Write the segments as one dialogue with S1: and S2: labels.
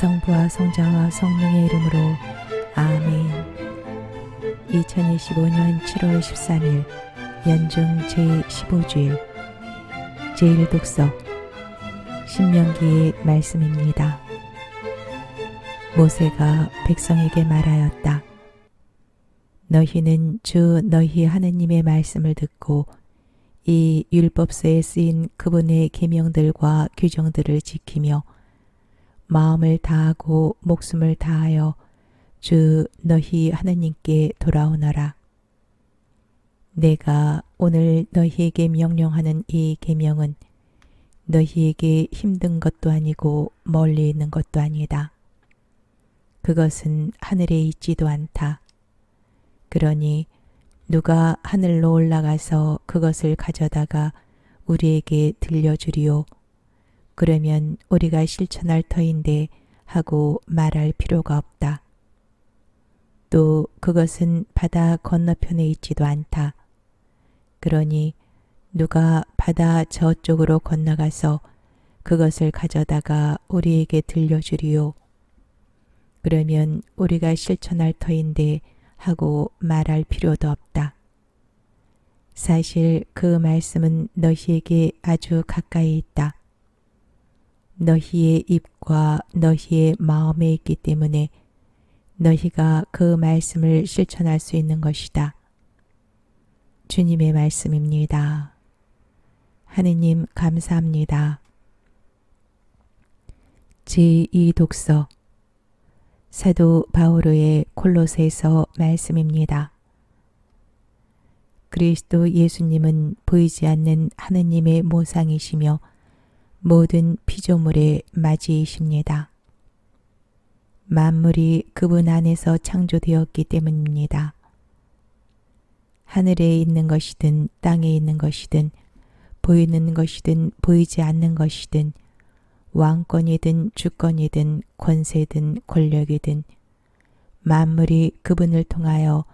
S1: 성부와 성자와 성령의 이름으로 아멘. 2025년 7월 13일 연중 제15주일 제1독서 신명기의 말씀입니다. 모세가 백성에게 말하였다. 너희는 주 너희 하느님의 말씀을 듣고 이 율법서에 쓰인 그분의 계명들과 규정들을 지키며 마음을 다하고 목숨을 다하여 주 너희 하느님께 돌아오너라. 내가 오늘 너희에게 명령하는 이 계명은 너희에게 힘든 것도 아니고 멀리 있는 것도 아니다. 그것은 하늘에 있지도 않다. 그러니 누가 하늘로 올라가서 그것을 가져다가 우리에게 들려주리요. 그러면 우리가 실천할 터인데 하고 말할 필요가 없다. 또 그것은 바다 건너편에 있지도 않다. 그러니 누가 바다 저쪽으로 건너가서 그것을 가져다가 우리에게 들려주리요. 그러면 우리가 실천할 터인데 하고 말할 필요도 없다. 사실 그 말씀은 너희에게 아주 가까이 있다. 너희의 입과 너희의 마음에 있기 때문에 너희가 그 말씀을 실천할 수 있는 것이다. 주님의 말씀입니다. 하느님 감사합니다. 제2독서 사도 바오로의 콜로새서 말씀입니다. 그리스도 예수님은 보이지 않는 하느님의 모상이시며 모든 피조물의 맞이이십니다. 만물이 그분 안에서 창조되었기 때문입니다. 하늘에 있는 것이든 땅에 있는 것이든 보이는 것이든 보이지 않는 것이든 왕권이든 주권이든 권세든 권력이든 만물이 그분을 통하여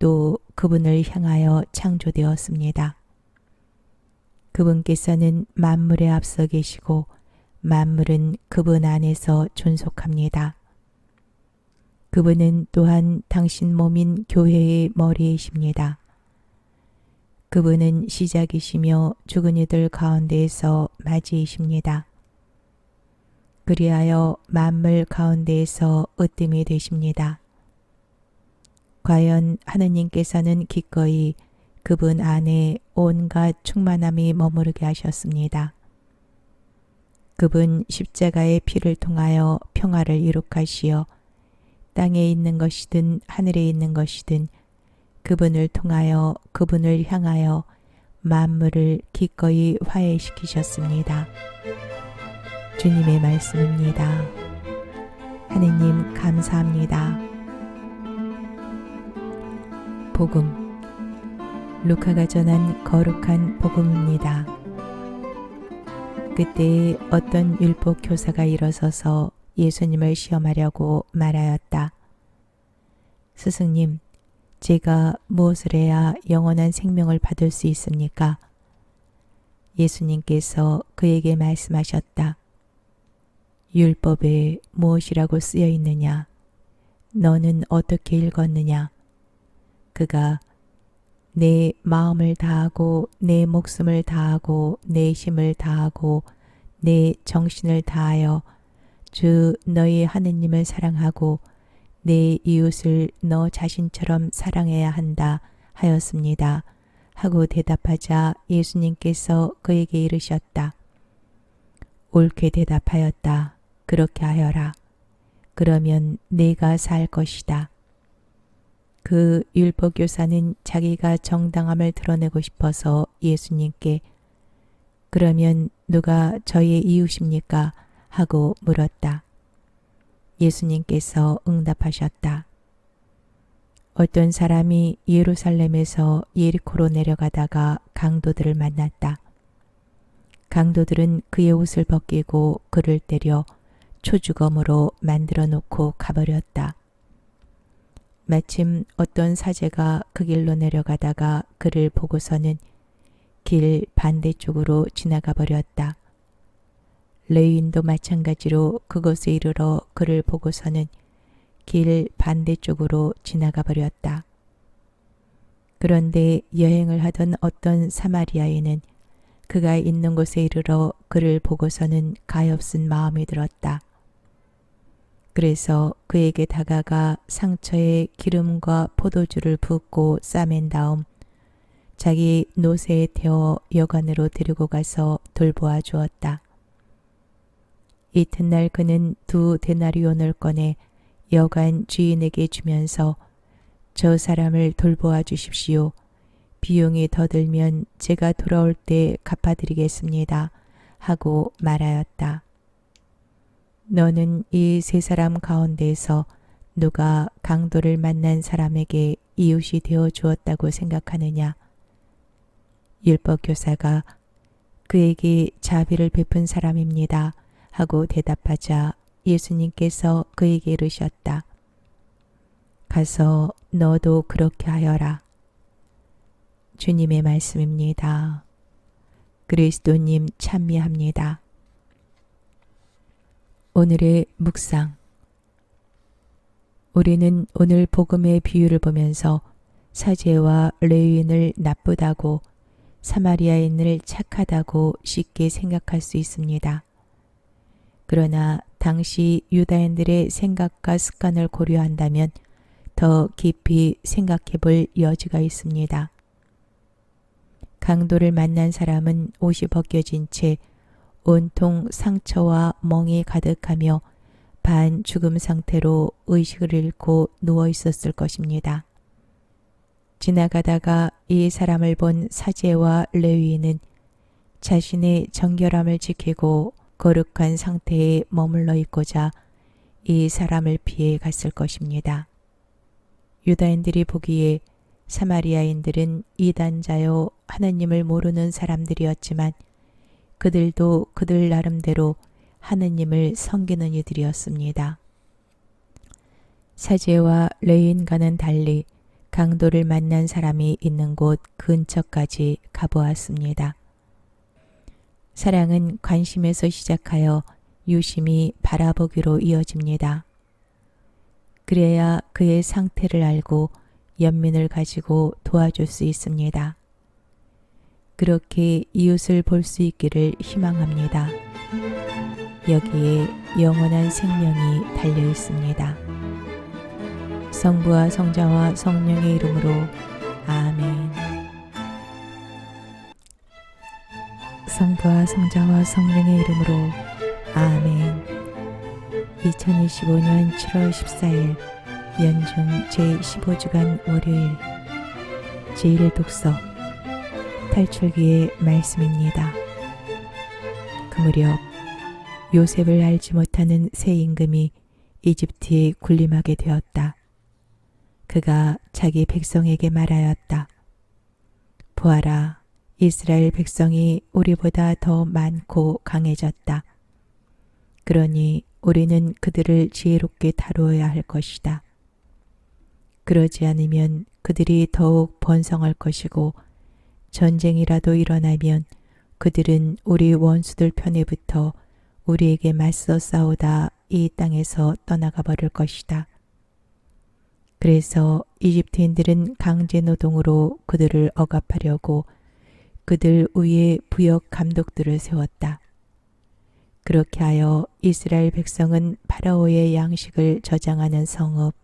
S1: 또 그분을 향하여 창조되었습니다. 그분께서는 만물에 앞서 계시고 만물은 그분 안에서 존속합니다. 그분은 또한 당신 몸인 교회의 머리이십니다. 그분은 시작이시며 죽은 이들 가운데에서 맞이이십니다. 그리하여 만물 가운데에서 으뜸이 되십니다. 과연 하느님께서는 기꺼이 그분 안에 온갖 충만함이 머무르게 하셨습니다. 그분 십자가의 피를 통하여 평화를 이룩하시어 땅에 있는 것이든 하늘에 있는 것이든 그분을 통하여 그분을 향하여 만물을 기꺼이 화해시키셨습니다. 주님의 말씀입니다. 하느님 감사합니다. 복음 루카가 전한 거룩한 복음입니다. 그때 어떤 율법 교사가 일어서서 예수님을 시험하려고 말하였다. 스승님, 제가 무엇을 해야 영원한 생명을 받을 수 있습니까? 예수님께서 그에게 말씀하셨다. 율법에 무엇이라고 쓰여 있느냐? 너는 어떻게 읽었느냐? 그가 내 마음을 다하고 내 목숨을 다하고 내 힘을 다하고 내 정신을 다하여 주 너희 하느님을 사랑하고 내 이웃을 너 자신처럼 사랑해야 한다 하였습니다. 하고 대답하자 예수님께서 그에게 이르셨다. 옳게 대답하였다. 그렇게 하여라. 그러면 네가 살 것이다. 그 율법교사는 자기가 정당함을 드러내고 싶어서 예수님께 그러면 누가 저의 이웃입니까? 하고 물었다. 예수님께서 응답하셨다. 어떤 사람이 예루살렘에서 예리코로 내려가다가 강도들을 만났다. 강도들은 그의 옷을 벗기고 그를 때려 초주검으로 만들어 놓고 가버렸다. 마침 어떤 사제가 그 길로 내려가다가 그를 보고서는 길 반대쪽으로 지나가 버렸다. 레위인도 마찬가지로 그곳에 이르러 그를 보고서는 길 반대쪽으로 지나가 버렸다. 그런데 여행을 하던 어떤 사마리아인은 그가 있는 곳에 이르러 그를 보고서는 가엾은 마음이 들었다. 그래서 그에게 다가가 상처에 기름과 포도주를 붓고 싸맨 다음 자기 노새에 태워 여관으로 데리고 가서 돌보아 주었다. 이튿날 그는 2데나리온을 꺼내 여관 주인에게 주면서 저 사람을 돌보아 주십시오. 비용이 더 들면 제가 돌아올 때 갚아드리겠습니다. 하고 말하였다. 너는 이 세 사람 가운데에서 누가 강도를 만난 사람에게 이웃이 되어 주었다고 생각하느냐? 율법교사가 그에게 자비를 베푼 사람입니다. 하고 대답하자 예수님께서 그에게 이르셨다. 가서 너도 그렇게 하여라. 주님의 말씀입니다. 그리스도님 찬미합니다. 오늘의 묵상. 우리는 오늘 복음의 비유를 보면서 사제와 레위인을 나쁘다고 사마리아인을 착하다고 쉽게 생각할 수 있습니다. 그러나 당시 유다인들의 생각과 습관을 고려한다면 더 깊이 생각해 볼 여지가 있습니다. 강도를 만난 사람은 옷이 벗겨진 채 온통 상처와 멍이 가득하며 반 죽음 상태로 의식을 잃고 누워 있었을 것입니다. 지나가다가 이 사람을 본 사제와 레위인은 자신의 정결함을 지키고 거룩한 상태에 머물러 있고자 이 사람을 피해 갔을 것입니다. 유다인들이 보기에 사마리아인들은 이단자요 하느님을 모르는 사람들이었지만 그들도 그들 나름대로 하느님을 섬기는 이들이었습니다. 사제와 레위인과는 달리 강도를 만난 사람이 있는 곳 근처까지 가보았습니다. 사랑은 관심에서 시작하여 유심히 바라보기로 이어집니다. 그래야 그의 상태를 알고 연민을 가지고 도와줄 수 있습니다. 그렇게 이웃을 볼 수 있기를 희망합니다. 여기에 영원한 생명이 달려 있습니다. 성부와 성자와 성령의 이름으로 아멘. 성부와 성자와 성령의 이름으로 아멘. 2025년 7월 14일 연중 제15주간 월요일 제1독서 탈출기의 말씀입니다. 그 무렵 요셉을 알지 못하는 새 임금이 이집트에 군림하게 되었다. 그가 자기 백성에게 말하였다. 보아라, 이스라엘 백성이 우리보다 더 많고 강해졌다. 그러니 우리는 그들을 지혜롭게 다루어야 할 것이다. 그러지 않으면 그들이 더욱 번성할 것이고 전쟁이라도 일어나면 그들은 우리 원수들 편에 붙어 우리에게 맞서 싸우다 이 땅에서 떠나가 버릴 것이다. 그래서 이집트인들은 강제 노동으로 그들을 억압하려고 그들 위에 부역 감독들을 세웠다. 그렇게 하여 이스라엘 백성은 파라오의 양식을 저장하는 성읍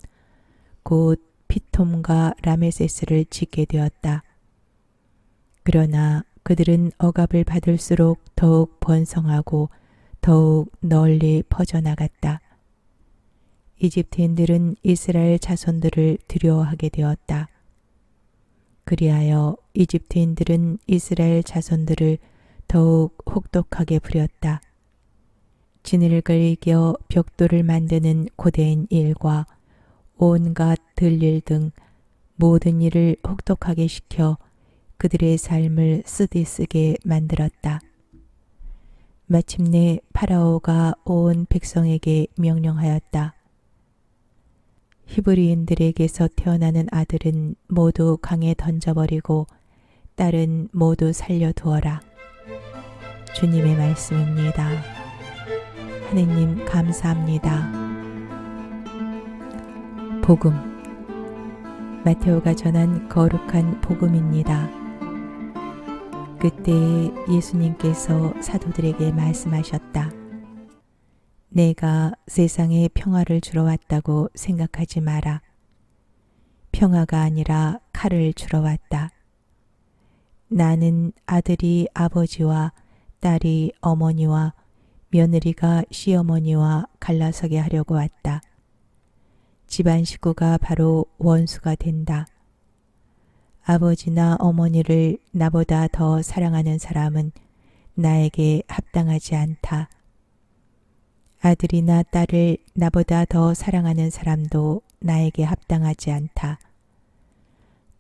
S1: 곧 피톰과 라메세스를 짓게 되었다. 그러나 그들은 억압을 받을수록 더욱 번성하고 더욱 널리 퍼져나갔다. 이집트인들은 이스라엘 자손들을 두려워하게 되었다. 그리하여 이집트인들은 이스라엘 자손들을 더욱 혹독하게 부렸다. 진흙을 이겨 벽돌을 만드는 고된 일과 온갖 들일 등 모든 일을 혹독하게 시켜 그들의 삶을 쓰디쓰게 만들었다. 마침내 파라오가 온 백성에게 명령하였다. 히브리인들에게서 태어나는 아들은 모두 강에 던져버리고 딸은 모두 살려두어라. 주님의 말씀입니다. 하느님 감사합니다. 복음 마테오가 전한 거룩한 복음입니다. 그때 예수님께서 사도들에게 말씀하셨다. 내가 세상에 평화를 주러 왔다고 생각하지 마라. 평화가 아니라 칼을 주러 왔다. 나는 아들이 아버지와 딸이 어머니와 며느리가 시어머니와 갈라서게 하려고 왔다. 집안 식구가 바로 원수가 된다. 아버지나 어머니를 나보다 더 사랑하는 사람은 나에게 합당하지 않다. 아들이나 딸을 나보다 더 사랑하는 사람도 나에게 합당하지 않다.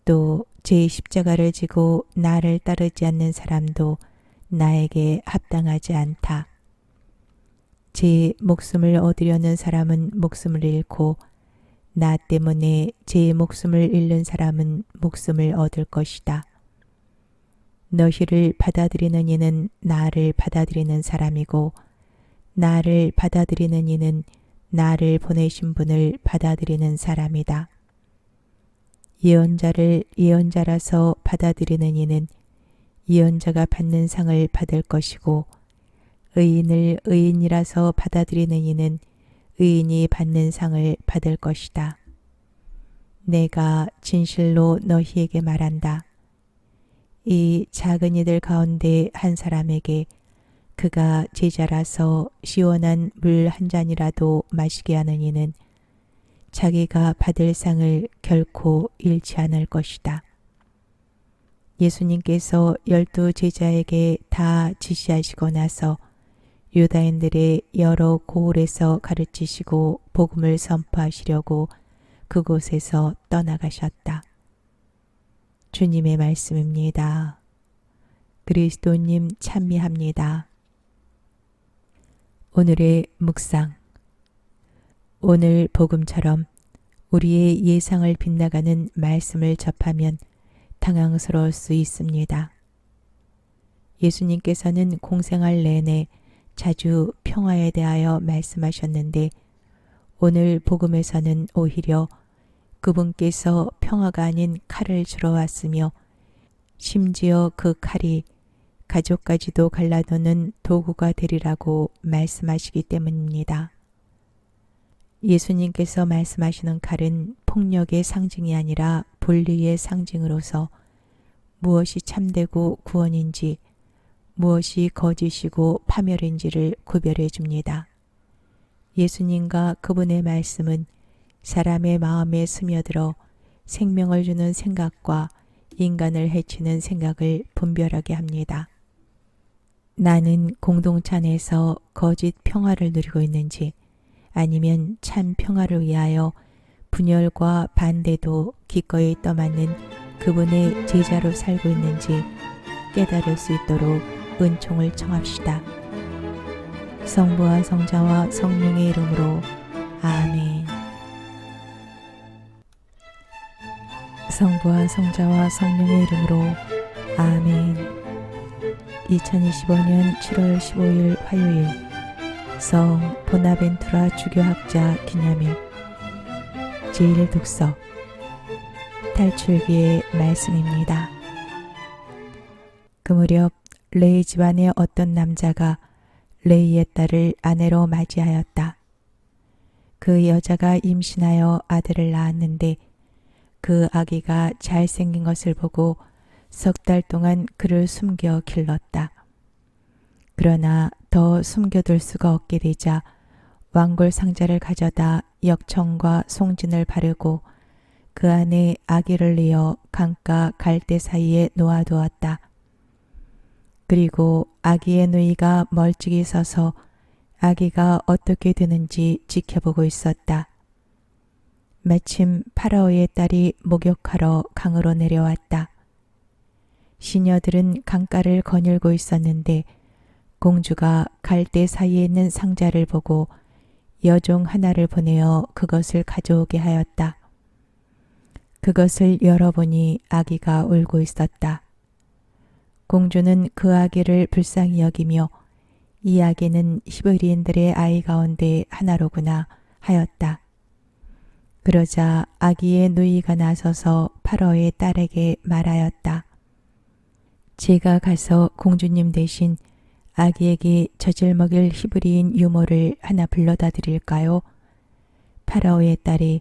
S1: 또 제 십자가를 지고 나를 따르지 않는 사람도 나에게 합당하지 않다. 제 목숨을 얻으려는 사람은 목숨을 잃고 나 때문에 제 목숨을 잃는 사람은 목숨을 얻을 것이다. 너희를 받아들이는 이는 나를 받아들이는 사람이고 나를 받아들이는 이는 나를 보내신 분을 받아들이는 사람이다. 예언자를 예언자라서 받아들이는 이는 예언자가 받는 상을 받을 것이고 의인을 의인이라서 받아들이는 이는 의인이 받는 상을 받을 것이다. 내가 진실로 너희에게 말한다. 이 작은 이들 가운데 한 사람에게 그가 제자라서 시원한 물 한 잔이라도 마시게 하는 이는 자기가 받을 상을 결코 잃지 않을 것이다. 예수님께서 12 제자에게 다 지시하시고 나서 유다인들의 여러 고을에서 가르치시고 복음을 선포하시려고 그곳에서 떠나가셨다. 주님의 말씀입니다. 그리스도님 찬미합니다. 오늘의 묵상. 오늘 복음처럼 우리의 예상을 빗나가는 말씀을 접하면 당황스러울 수 있습니다. 예수님께서는 공생활 내내 자주 평화에 대하여 말씀하셨는데 오늘 복음에서는 오히려 그분께서 평화가 아닌 칼을 주러 왔으며 심지어 그 칼이 가족까지도 갈라놓는 도구가 되리라고 말씀하시기 때문입니다. 예수님께서 말씀하시는 칼은 폭력의 상징이 아니라 분리의 상징으로서 무엇이 참되고 구원인지 무엇이 거짓이고 파멸인지를 구별해 줍니다. 예수님과 그분의 말씀은 사람의 마음에 스며들어 생명을 주는 생각과 인간을 해치는 생각을 분별하게 합니다. 나는 공동체 안에서 거짓 평화를 누리고 있는지 아니면 참 평화를 위하여 분열과 반대도 기꺼이 떠맡는 그분의 제자로 살고 있는지 깨달을 수 있도록 은총을 청합시다. 성부와 성자와 성령의 이름으로 아멘. 성부와 성자와 성령의 이름으로 아멘. 2025년 7월 15일 화요일 성 보나벤투라 주교학자 기념일 제1독서 탈출기의 말씀입니다. 그 무렵 레이 집안의 어떤 남자가 레이의 딸을 아내로 맞이하였다. 그 여자가 임신하여 아들을 낳았는데 그 아기가 잘생긴 것을 보고 석 달 동안 그를 숨겨 길렀다. 그러나 더 숨겨둘 수가 없게 되자 왕골 상자를 가져다 역청과 송진을 바르고 그 안에 아기를 넣어 강가 갈대 사이에 놓아두었다. 그리고 아기의 누이가 멀찍이 서서 아기가 어떻게 되는지 지켜보고 있었다. 마침 파라오의 딸이 목욕하러 강으로 내려왔다. 시녀들은 강가를 거닐고 있었는데 공주가 갈대 사이에 있는 상자를 보고 여종 하나를 보내어 그것을 가져오게 하였다. 그것을 열어보니 아기가 울고 있었다. 공주는 그 아기를 불쌍히 여기며 이 아기는 히브리인들의 아이 가운데 하나로구나 하였다. 그러자 아기의 누이가 나서서 파라오의 딸에게 말하였다. 제가 가서 공주님 대신 아기에게 젖을 먹일 히브리인 유모를 하나 불러다 드릴까요? 파라오의 딸이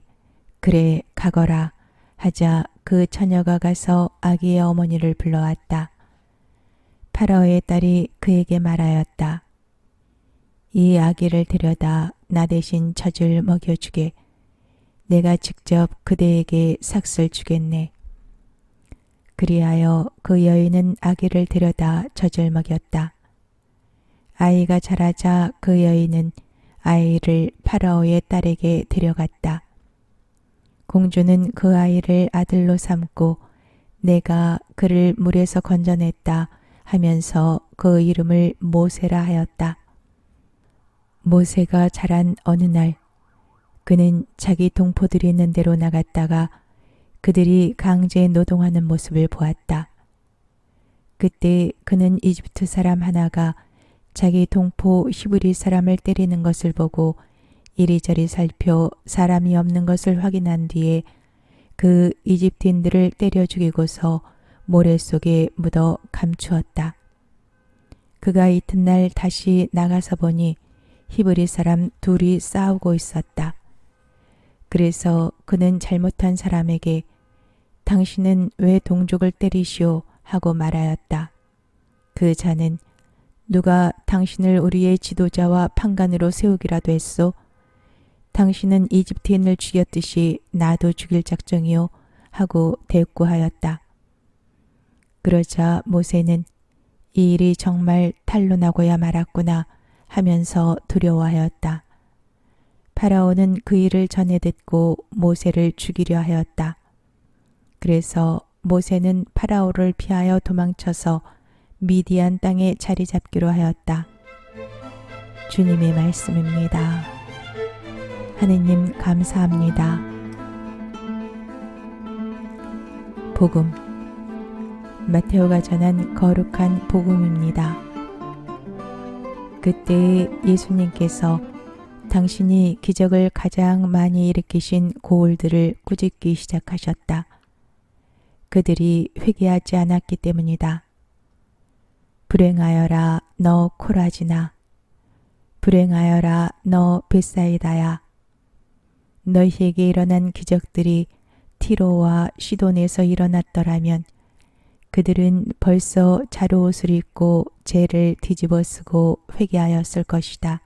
S1: 그래 가거라 하자 그 처녀가 가서 아기의 어머니를 불러왔다. 파라오의 딸이 그에게 말하였다. 이 아기를 데려다 나 대신 젖을 먹여주게. 내가 직접 그대에게 삭슬 주겠네. 그리하여 그 여인은 아기를 데려다 젖을 먹였다. 아이가 자라자 그 여인은 아이를 파라오의 딸에게 데려갔다. 공주는 그 아이를 아들로 삼고 내가 그를 물에서 건져냈다 하면서 그 이름을 모세라 하였다. 모세가 자란 어느 날 그는 자기 동포들이 있는 데로 나갔다가 그들이 강제 노동하는 모습을 보았다. 그때 그는 이집트 사람 하나가 자기 동포 히브리 사람을 때리는 것을 보고 이리저리 살펴 사람이 없는 것을 확인한 뒤에 그 이집트인들을 때려 죽이고서 모래 속에 묻어 감추었다. 그가 이튿날 다시 나가서 보니 히브리 사람 둘이 싸우고 있었다. 그래서 그는 잘못한 사람에게 당신은 왜 동족을 때리시오 하고 말하였다. 그 자는 누가 당신을 우리의 지도자와 판관으로 세우기라도 했소? 당신은 이집트인을 죽였듯이 나도 죽일 작정이요 하고 대꾸하였다. 그러자 모세는 이 일이 정말 탄로나고야 말았구나 하면서 두려워하였다. 파라오는 그 일을 전해 듣고 모세를 죽이려 하였다. 그래서 모세는 파라오를 피하여 도망쳐서 미디안 땅에 자리 잡기로 하였다. 주님의 말씀입니다. 하느님 감사합니다. 복음 마테오가 전한 거룩한 복음입니다. 그때 예수님께서 당신이 기적을 가장 많이 일으키신 고울들을 꾸짖기 시작하셨다. 그들이 회개하지 않았기 때문이다. 불행하여라 너 코라지나, 불행하여라 너 벳사이다야. 너희에게 일어난 기적들이 티로와 시돈에서 일어났더라면 그들은 벌써 자루옷을 입고 죄를 뒤집어 쓰고 회개하였을 것이다.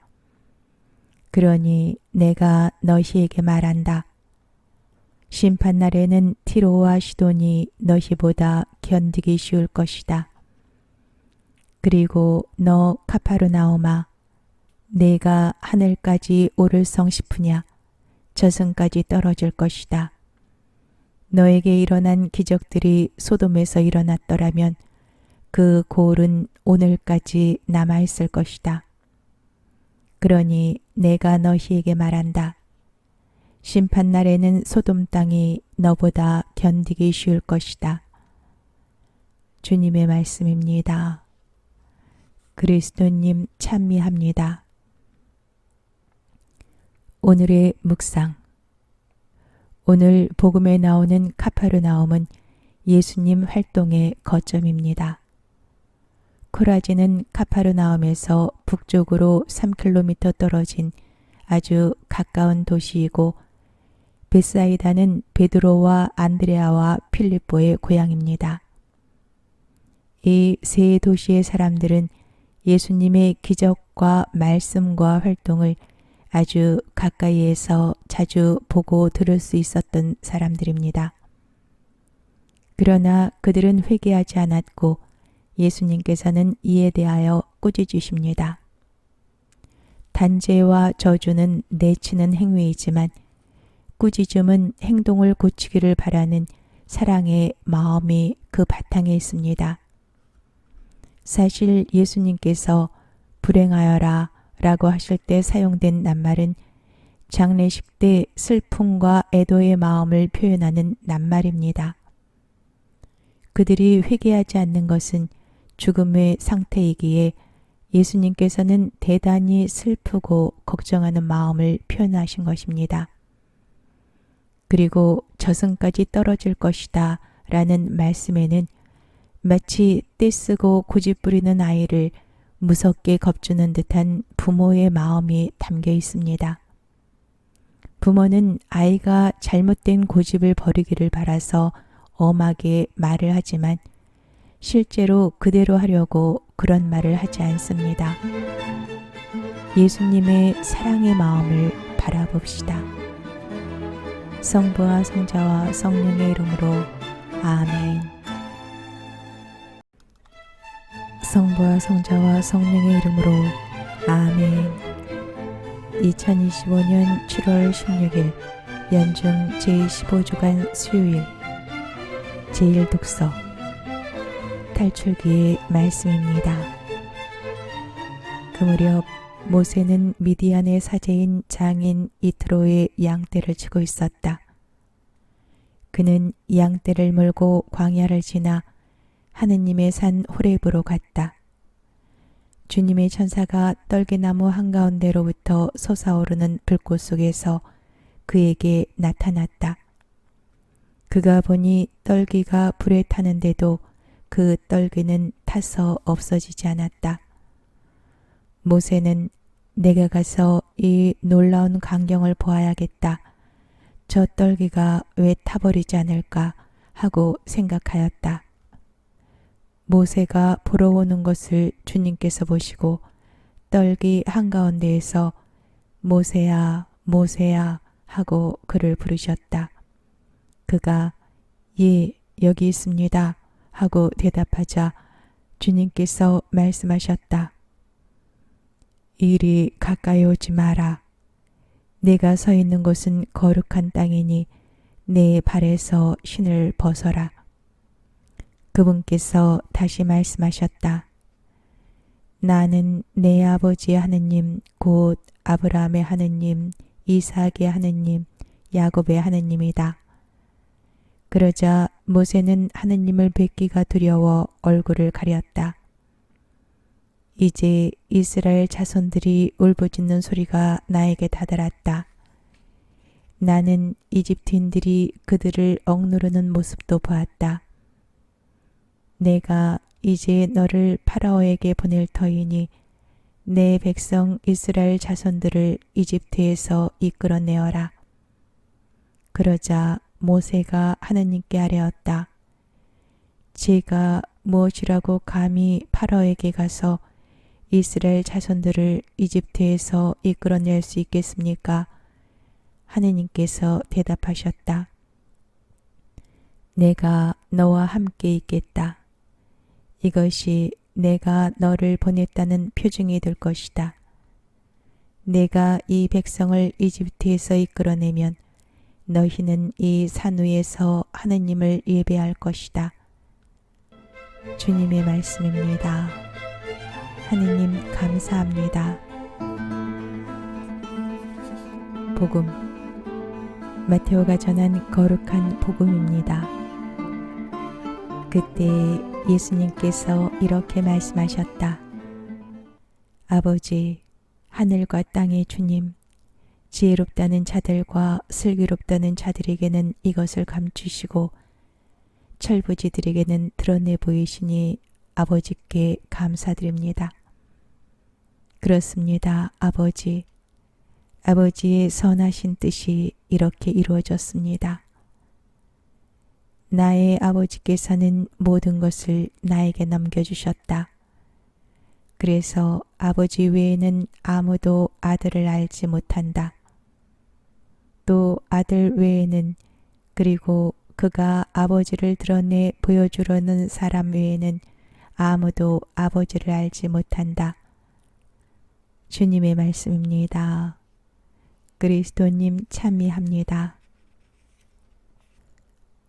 S1: 그러니 내가 너희에게 말한다. 심판날에는 티로와 시돈이 너희보다 견디기 쉬울 것이다. 그리고 너 카파르나움아, 내가 하늘까지 오를성 싶으냐? 저승까지 떨어질 것이다. 너에게 일어난 기적들이 소돔에서 일어났더라면 그 고울은 오늘까지 남아있을 것이다. 그러니 내가 너희에게 말한다. 심판날에는 소돔 땅이 너보다 견디기 쉬울 것이다. 주님의 말씀입니다. 그리스도님 찬미합니다. 오늘의 묵상. 오늘 복음에 나오는 카파르나움은 예수님 활동의 거점입니다. 코라지는 카파르나움에서 북쪽으로 3km 떨어진 아주 가까운 도시이고 벳사이다는 베드로와 안드레아와 필립보의 고향입니다. 이 세 도시의 사람들은 예수님의 기적과 말씀과 활동을 아주 가까이에서 자주 보고 들을 수 있었던 사람들입니다. 그러나 그들은 회개하지 않았고 예수님께서는 이에 대하여 꾸짖으십니다. 단죄와 저주는 내치는 행위이지만 꾸짖음은 행동을 고치기를 바라는 사랑의 마음이 그 바탕에 있습니다. 사실 예수님께서 불행하여라 라고 하실 때 사용된 낱말은 장례식 때 슬픔과 애도의 마음을 표현하는 낱말입니다. 그들이 회개하지 않는 것은 죽음의 상태이기에 예수님께서는 대단히 슬프고 걱정하는 마음을 표현하신 것입니다. 그리고 저승까지 떨어질 것이다 라는 말씀에는 마치 떼쓰고 고집부리는 아이를 무섭게 겁주는 듯한 부모의 마음이 담겨 있습니다. 부모는 아이가 잘못된 고집을 버리기를 바라서 엄하게 말을 하지만 실제로 그대로 하려고 그런 말을 하지 않습니다. 예수님의 사랑의 마음을 바라봅시다. 성부와 성자와 성령의 이름으로 아멘. 성부와 성자와 성령의 이름으로 아멘. 2025년 7월 16일 연중 제15주간 수요일 제1독서 탈출기의 말씀입니다. 그 무렵 모세는 미디안의 사제인 장인 이트로의 양떼를 치고 있었다. 그는 양떼를 몰고 광야를 지나 하느님의 산 호렙으로 갔다. 주님의 천사가 떨기나무 한가운데로부터 솟아오르는 불꽃 속에서 그에게 나타났다. 그가 보니 떨기가 불에 타는데도 그 떨기는 타서 없어지지 않았다. 모세는 내가 가서 이 놀라운 광경을 보아야겠다. 저 떨기가 왜 타버리지 않을까 하고 생각하였다. 모세가 보러 오는 것을 주님께서 보시고 떨기 한가운데에서 모세야, 모세야 하고 그를 부르셨다. 그가 예, 여기 있습니다 하고 대답하자 주님께서 말씀하셨다. 이리 가까이 오지 마라. 내가 서 있는 곳은 거룩한 땅이니 내 발에서 신을 벗어라. 그분께서 다시 말씀하셨다. 나는 내 아버지의 하느님 곧 아브라함의 하느님, 이삭의 하느님, 야곱의 하느님이다. 그러자 모세는 하느님을 뵙기가 두려워 얼굴을 가렸다. 이제 이스라엘 자손들이 울부짖는 소리가 나에게 다다랐다. 나는 이집트인들이 그들을 억누르는 모습도 보았다. 내가 이제 너를 파라오에게 보낼 터이니 내 백성 이스라엘 자손들을 이집트에서 이끌어내어라. 그러자 모세가 하느님께 아뢰었다. 제가 무엇이라고 감히 파라오에게 가서 이스라엘 자손들을 이집트에서 이끌어낼 수 있겠습니까? 하느님께서 대답하셨다. 내가 너와 함께 있겠다. 이것이 내가 너를 보냈다는 표징이 될 것이다. 내가 이 백성을 이집트에서 이끌어내면 너희는 이 산 위에서 하느님을 예배할 것이다. 주님의 말씀입니다. 하느님 감사합니다. 복음 마테오가 전한 거룩한 복음입니다. 그때 예수님께서 이렇게 말씀하셨다. 아버지, 하늘과 땅의 주님, 지혜롭다는 자들과 슬기롭다는 자들에게는 이것을 감추시고 철부지들에게는 드러내 보이시니 아버지께 감사드립니다. 그렇습니다, 아버지. 아버지의 선하신 뜻이 이렇게 이루어졌습니다. 나의 아버지께서는 모든 것을 나에게 넘겨주셨다. 그래서 아버지 외에는 아무도 아들을 알지 못한다. 또 아들 외에는 그리고 그가 아버지를 드러내 보여주려는 사람 외에는 아무도 아버지를 알지 못한다. 주님의 말씀입니다. 그리스도님 찬미합니다.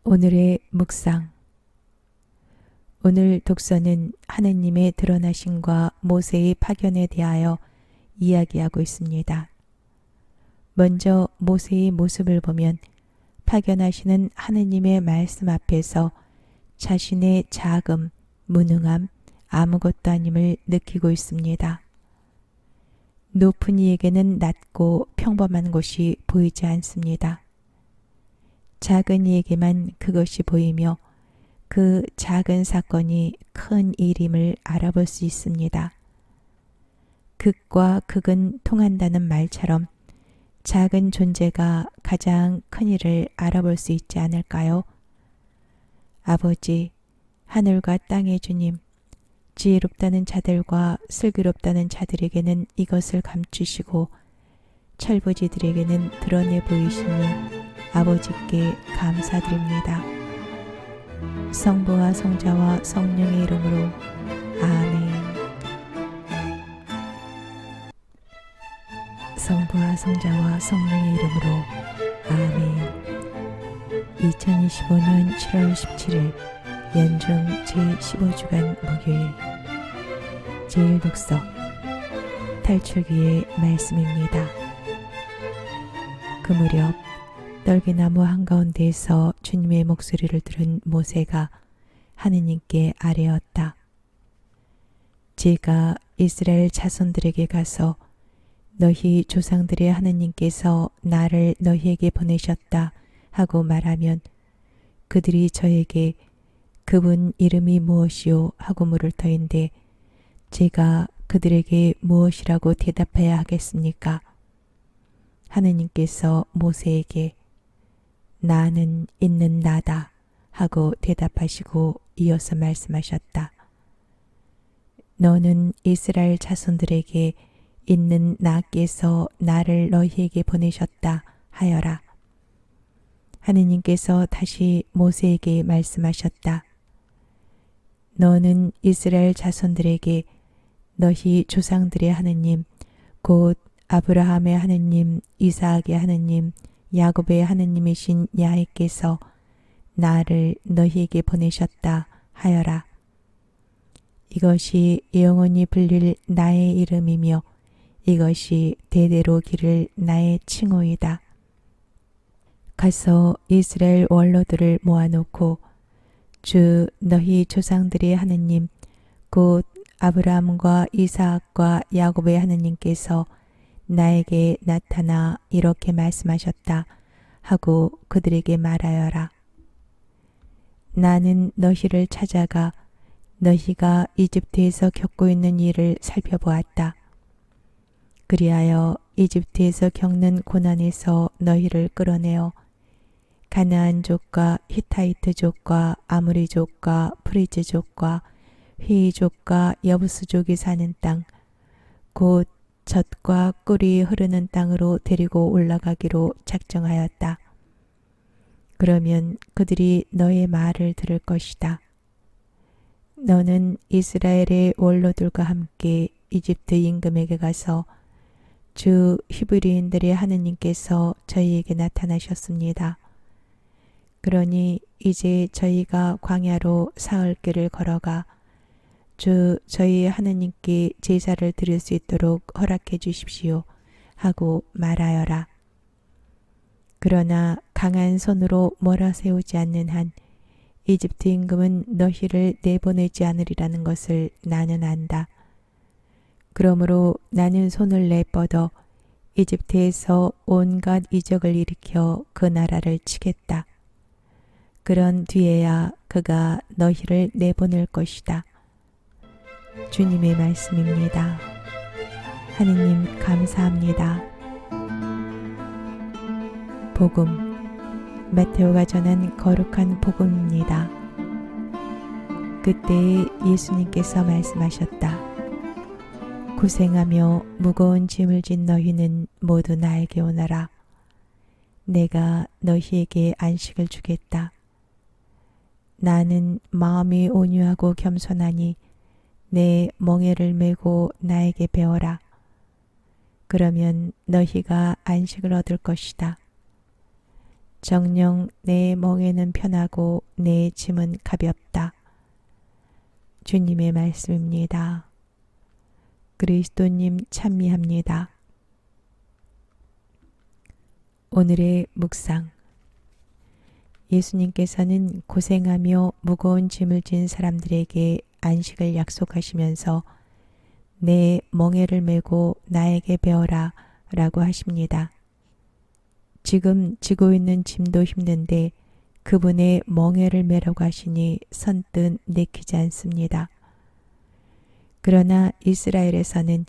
S1: 오늘의 묵상. 오늘 독서는 하느님의 드러나심과 모세의 파견에 대하여 이야기하고 있습니다. 먼저 모세의 모습을 보면 파견하시는 하느님의 말씀 앞에서 자신의 자금, 무능함, 아무것도 아님을 느끼고 있습니다. 높은 이에게는 낮고 평범한 곳이 보이지 않습니다. 작은 이에게만 그것이 보이며 그 작은 사건이 큰 일임을 알아볼 수 있습니다. 극과 극은 통한다는 말처럼 작은 존재가 가장 큰 일을 알아볼 수 있지 않을까요? 아버지, 하늘과 땅의 주님, 지혜롭다는 자들과 슬기롭다는 자들에게는 이것을 감추시고 철부지들에게는 드러내 보이시니 아버지께 감사드립니다. 성부와 성자와 성령의 이름으로 아멘. 성부와 성자와 성령의 이름으로 아멘. 2025년 7월 17일 연중 제15주간 목요일 제1독서 탈출기의 말씀입니다. 그 무렵 떨기나무 한가운데에서 주님의 목소리를 들은 모세가 하느님께 아뢰었다. 제가 이스라엘 자손들에게 가서 너희 조상들의 하느님께서 나를 너희에게 보내셨다 하고 말하면 그들이 저에게 그분 이름이 무엇이요 하고 물을 터인데 제가 그들에게 무엇이라고 대답해야 하겠습니까? 하느님께서 모세에게 나는 있는 나다 하고 대답하시고 이어서 말씀하셨다. 너는 이스라엘 자손들에게 있는 나께서 나를 너희에게 보내셨다 하여라. 하느님께서 다시 모세에게 말씀하셨다. 너는 이스라엘 자손들에게 너희 조상들의 하느님 곧 아브라함의 하느님, 이삭의 하느님, 야곱의 하느님이신 야훼께서 나를 너희에게 보내셨다 하여라. 이것이 영원히 불릴 나의 이름이며 이것이 대대로 기를 나의 칭호이다. 가서 이스라엘 원로들을 모아놓고 주 너희 조상들의 하느님 곧 아브라함과 이삭과 야곱의 하느님께서 나에게 나타나 이렇게 말씀하셨다 하고 그들에게 말하여라. 나는 너희를 찾아가 너희가 이집트에서 겪고 있는 일을 살펴보았다. 그리하여 이집트에서 겪는 고난에서 너희를 끌어내어 가나안족과 히타이트족과 아모리족과 프리즈족과 휘이족과 여부스족이 사는 땅, 곧 젖과 꿀이 흐르는 땅으로 데리고 올라가기로 작정하였다. 그러면 그들이 너의 말을 들을 것이다. 너는 이스라엘의 원로들과 함께 이집트 임금에게 가서 주 히브리인들의 하느님께서 저희에게 나타나셨습니다. 그러니 이제 저희가 광야로 사흘 길을 걸어가 주 저희 하느님께 제사를 드릴 수 있도록 허락해 주십시오 하고 말하여라. 그러나 강한 손으로 몰아세우지 않는 한 이집트 임금은 너희를 내보내지 않으리라는 것을 나는 안다. 그러므로 나는 손을 내뻗어 이집트에서 온갖 이적을 일으켜 그 나라를 치겠다. 그런 뒤에야 그가 너희를 내보낼 것이다. 주님의 말씀입니다. 하느님 감사합니다. 복음 마테오가 전한 거룩한 복음입니다. 그때 예수님께서 말씀하셨다. 고생하며 무거운 짐을 진 너희는 모두 나에게 오너라. 내가 너희에게 안식을 주겠다. 나는 마음이 온유하고 겸손하니 내 멍에를 메고 나에게 배워라. 그러면 너희가 안식을 얻을 것이다. 정녕 내 멍에는 편하고 내 짐은 가볍다. 주님의 말씀입니다. 그리스도님 찬미합니다. 오늘의 묵상. 예수님께서는 고생하며 무거운 짐을 진 사람들에게 안식을 약속하시면서 내 멍에를 메고 나에게 배워라 라고 하십니다. 지금 지고 있는 짐도 힘든데 그분의 멍에를 메라고 하시니 선뜻 내키지 않습니다. 그러나 이스라엘에서는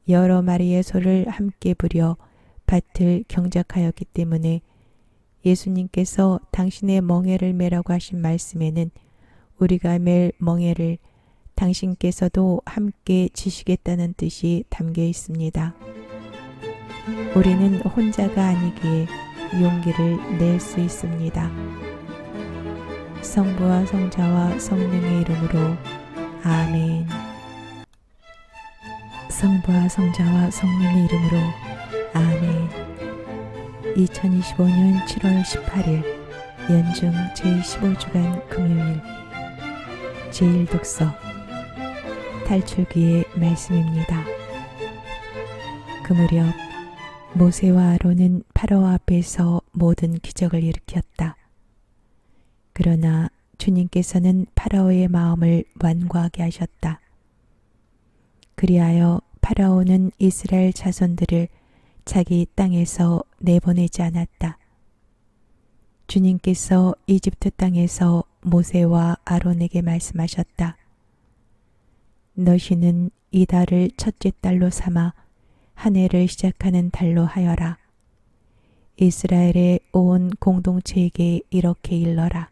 S1: 여러 마리의 소를 함께 부려 밭을 경작하였기 때문에 예수님께서 당신의 멍에를 메라고 하신 말씀에는 우리가 맬 멍에를 당신께서도 함께 지시겠다는 뜻이 담겨 있습니다. 우리는 혼자가 아니기에 용기를 낼 수 있습니다. 성부와 성자와 성령의 이름으로 아멘. 성부와 성자와 성령의 이름으로 아멘. 2025년 7월 18일 연중 제15주간 금요일 제1독서 탈출기의 말씀입니다. 그 무렵 모세와 아론은 파라오 앞에서 모든 기적을 일으켰다. 그러나 주님께서는 파라오의 마음을 완고하게 하셨다. 그리하여 파라오는 이스라엘 자손들을 자기 땅에서 내보내지 않았다. 주님께서 이집트 땅에서 모세와 아론에게 말씀하셨다. 너희는 이 달을 첫째 달로 삼아 한 해를 시작하는 달로 하여라. 이스라엘의 온 공동체에게 이렇게 일러라.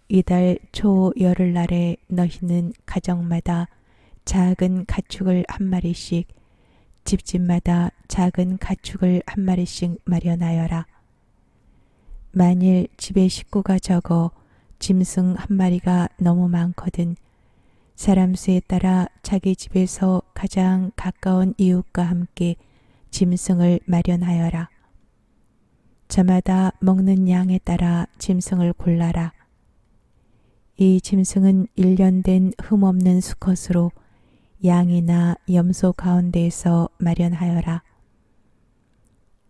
S1: 이달 초 열흘날에 너희는 가정마다 작은 가축을 한 마리씩, 집집마다 작은 가축을 한 마리씩 마련하여라. 만일 집에 식구가 적어 짐승 한 마리가 너무 많거든 사람 수에 따라 자기 집에서 가장 가까운 이웃과 함께 짐승을 마련하여라. 저마다 먹는 양에 따라 짐승을 골라라. 이 짐승은 1년 된 흠없는 수컷으로 양이나 염소 가운데에서 마련하여라.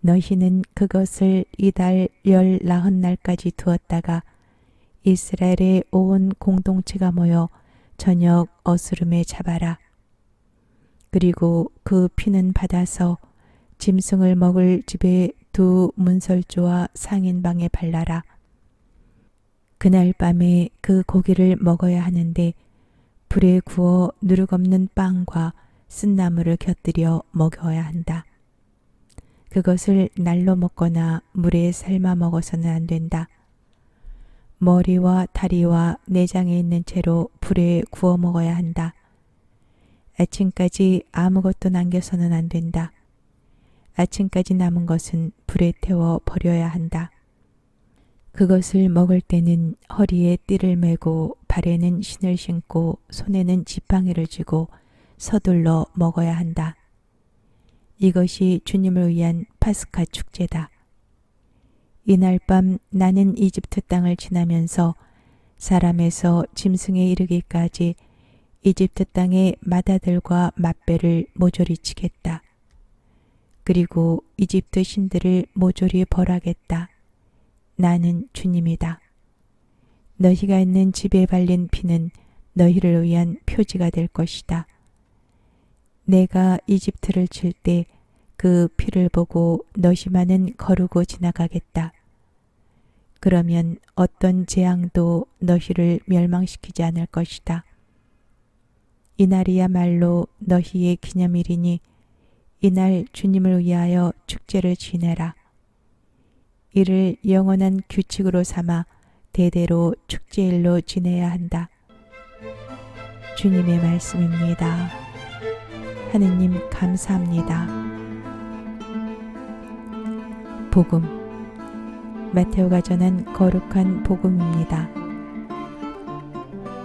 S1: 너희는 그것을 이달 19날까지 두었다가 이스라엘의 온 공동체가 모여 저녁 어스름에 잡아라. 그리고 그 피는 받아서 짐승을 먹을 집의 두 문설주와 상인방에 발라라. 그날 밤에 그 고기를 먹어야 하는데 불에 구워 누룩 없는 빵과 쓴나물을 곁들여 먹어야 한다. 그것을 날로 먹거나 물에 삶아 먹어서는 안 된다. 머리와 다리와 내장에 있는 채로 불에 구워 먹어야 한다. 아침까지 아무것도 남겨서는 안 된다. 아침까지 남은 것은 불에 태워 버려야 한다. 그것을 먹을 때는 허리에 띠를 메고 발에는 신을 신고 손에는 지팡이를 쥐고 서둘러 먹어야 한다. 이것이 주님을 위한 파스카 축제다. 이날 밤 나는 이집트 땅을 지나면서 사람에서 짐승에 이르기까지 이집트 땅의 마다들과 맛배를 모조리 치겠다. 그리고 이집트 신들을 모조리 벌하겠다. 나는 주님이다. 너희가 있는 집에 발린 피는 너희를 위한 표지가 될 것이다. 내가 이집트를 칠 때 그 피를 보고 너희만은 거르고 지나가겠다. 그러면 어떤 재앙도 너희를 멸망시키지 않을 것이다. 이날이야말로 너희의 기념일이니 이날 주님을 위하여 축제를 지내라. 이를 영원한 규칙으로 삼아 대대로 축제일로 지내야 한다. 주님의 말씀입니다. 하느님 감사합니다. 복음 마테오가 전한 거룩한 복음입니다.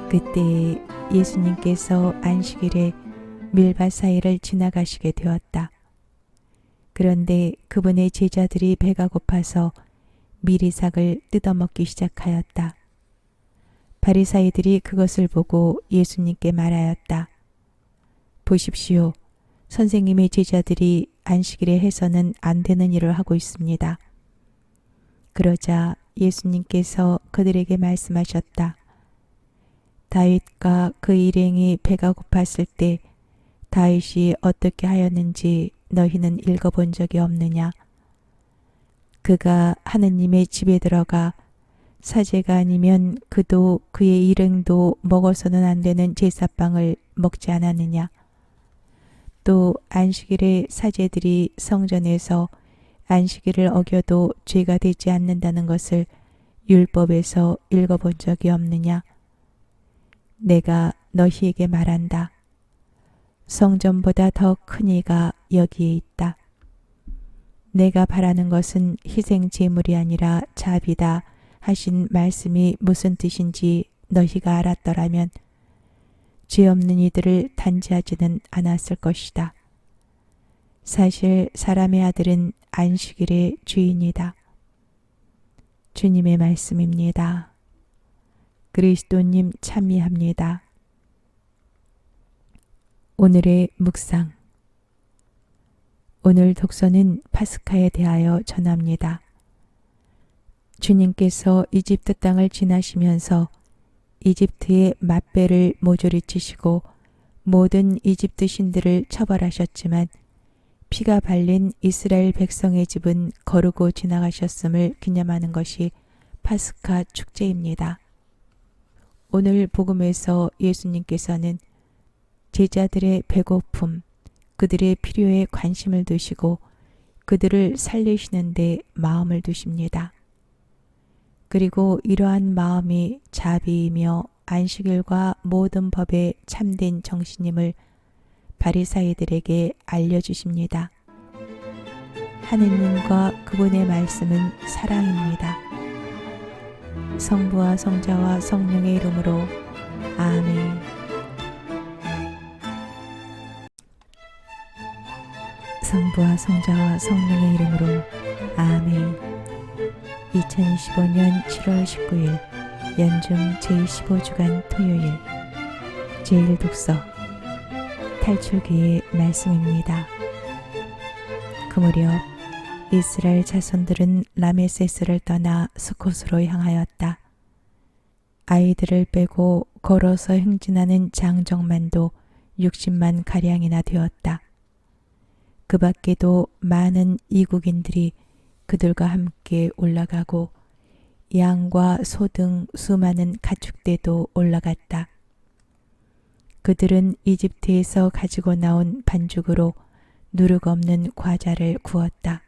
S1: 그때 예수님께서 안식일에 밀밭 사이를 지나가시게 되었다. 그런데 그분의 제자들이 배가 고파서 미리삭을 뜯어먹기 시작하였다. 바리사이들이 그것을 보고 예수님께 말하였다. 보십시오. 선생님의 제자들이 안식일에 해서는 안 되는 일을 하고 있습니다. 그러자 예수님께서 그들에게 말씀하셨다. 다윗과 그 일행이 배가 고팠을 때 다윗이 어떻게 하였는지 너희는 읽어본 적이 없느냐? 그가 하느님의 집에 들어가 사제가 아니면 그도 그의 일행도 먹어서는 안 되는 제사빵을 먹지 않았느냐? 또 안식일에 사제들이 성전에서 안식일을 어겨도 죄가 되지 않는다는 것을 율법에서 읽어본 적이 없느냐? 내가 너희에게 말한다. 성전보다 더 큰 이가 여기에 있다. 내가 바라는 것은 희생 제물이 아니라 자비다 하신 말씀이 무슨 뜻인지 너희가 알았더라면 죄 없는 이들을 단죄하지는 않았을 것이다. 사실 사람의 아들은 안식일의 주인이다. 주님의 말씀입니다. 그리스도님 찬미합니다. 오늘의 묵상. 오늘 독서는 파스카에 대하여 전합니다. 주님께서 이집트 땅을 지나시면서 이집트의 맛배를 모조리 치시고 모든 이집트 신들을 처벌하셨지만 피가 발린 이스라엘 백성의 집은 거르고 지나가셨음을 기념하는 것이 파스카 축제입니다. 오늘 복음에서 예수님께서는 제자들의 배고픔, 그들의 필요에 관심을 두시고 그들을 살리시는 데 마음을 두십니다. 그리고 이러한 마음이 자비이며 안식일과 모든 법의 참된 정신임을 바리사이들에게 알려주십니다. 하느님과 그분의 말씀은 사랑입니다. 성부와 성자와 성령의 이름으로 아멘. 성부와 성자와 성령의 이름으로 아멘. 2025년 7월 19일 연중 제25주간 토요일 제1독서 탈출기의 말씀입니다. 그 무렵 이스라엘 자손들은 라메세스를 떠나 수콧으로 향하였다. 아이들을 빼고 걸어서 행진하는 장정만도 60만 가량이나 되었다. 그 밖에도 많은 이국인들이 그들과 함께 올라가고 양과 소 등 수많은 가축대도 올라갔다. 그들은 이집트에서 가지고 나온 반죽으로 누룩 없는 과자를 구웠다.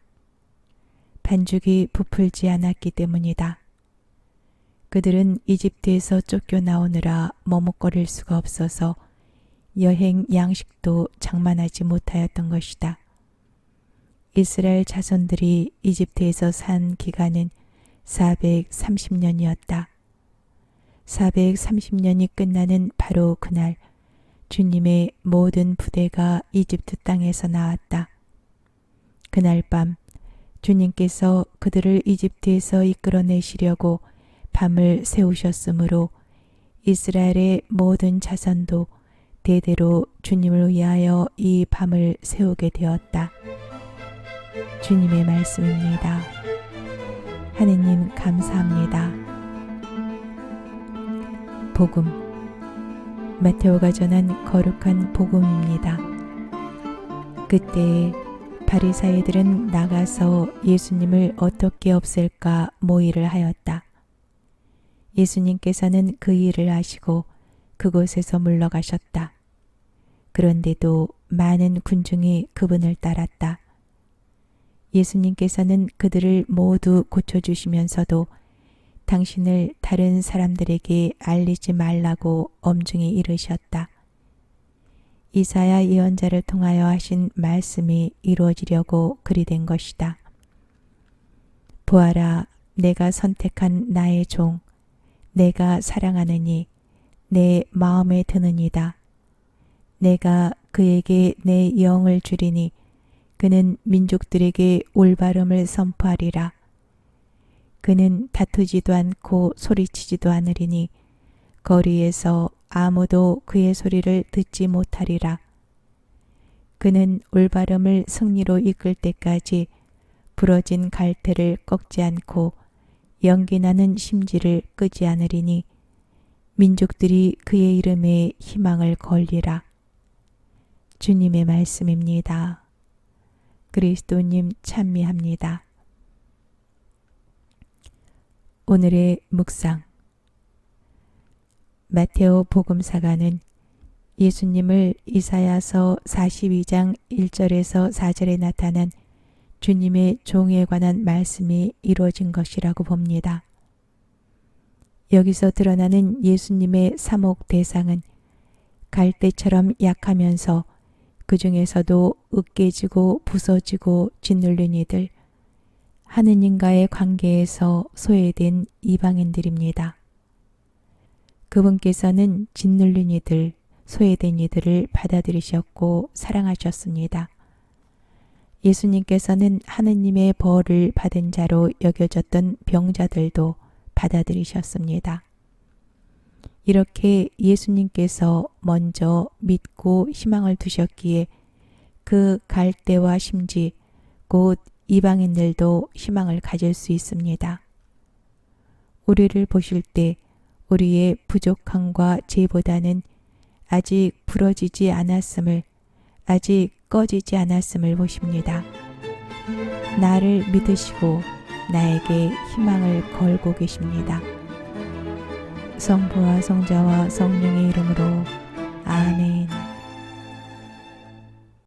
S1: 반죽이 부풀지 않았기 때문이다. 그들은 이집트에서 쫓겨나오느라 머뭇거릴 수가 없어서 여행 양식도 장만하지 못하였던 것이다. 이스라엘 자손들이 이집트에서 산 기간은 430년이었다. 430년이 끝나는 바로 그날 주님의 모든 부대가 이집트 땅에서 나왔다. 그날 밤 주님께서 그들을 이집트에서 이끌어내시려고 밤을 세우셨으므로 이스라엘의 모든 자손도 대대로 주님을 위하여 이 밤을 세우게 되었다. 주님의 말씀입니다. 하느님 감사합니다. 복음. 마테오가 전한 거룩한 복음입니다. 그때에 바리사이들은 나가서 예수님을 어떻게 없앨까 모의를 하였다. 예수님께서는 그 일을 아시고 그곳에서 물러가셨다. 그런데도 많은 군중이 그분을 따랐다. 예수님께서는 그들을 모두 고쳐주시면서도 당신을 다른 사람들에게 알리지 말라고 엄중히 이르셨다. 이사야 예언자를 통하여 하신 말씀이 이루어지려고 그리 된 것이다. 보아라, 내가 선택한 나의 종, 내가 사랑하느니 내 마음에 드느니다. 내가 그에게 내 영을 주리니 그는 민족들에게 올바름을 선포하리라. 그는 다투지도 않고 소리치지도 않으리니 거리에서 아무도 그의 소리를 듣지 못하리라. 그는 올바름을 승리로 이끌 때까지 부러진 갈대를 꺾지 않고 연기나는 심지를 끄지 않으리니 민족들이 그의 이름에 희망을 걸리라. 주님의 말씀입니다. 그리스도님 찬미합니다. 오늘의 묵상. 마테오 복음사가는 예수님을 이사야서 42장 1절에서 4절에 나타난 주님의 종에 관한 말씀이 이루어진 것이라고 봅니다. 여기서 드러나는 예수님의 사목 대상은 갈대처럼 약하면서 그 중에서도 으깨지고 부서지고 짓눌린 이들, 하느님과의 관계에서 소외된 이방인들입니다. 그분께서는 짓눌린 이들, 소외된 이들을 받아들이셨고 사랑하셨습니다. 예수님께서는 하느님의 벌을 받은 자로 여겨졌던 병자들도 받아들이셨습니다. 이렇게 예수님께서 먼저 믿고 희망을 두셨기에 그 갈대와 심지 곧 이방인들도 희망을 가질 수 있습니다. 우리를 보실 때 우리의 부족함과 죄보다는 아직 부러지지 않았음을, 아직 꺼지지 않았음을 보십니다. 나를 믿으시고 나에게 희망을 걸고 계십니다. 성부와 성자와 성령의 이름으로 아멘.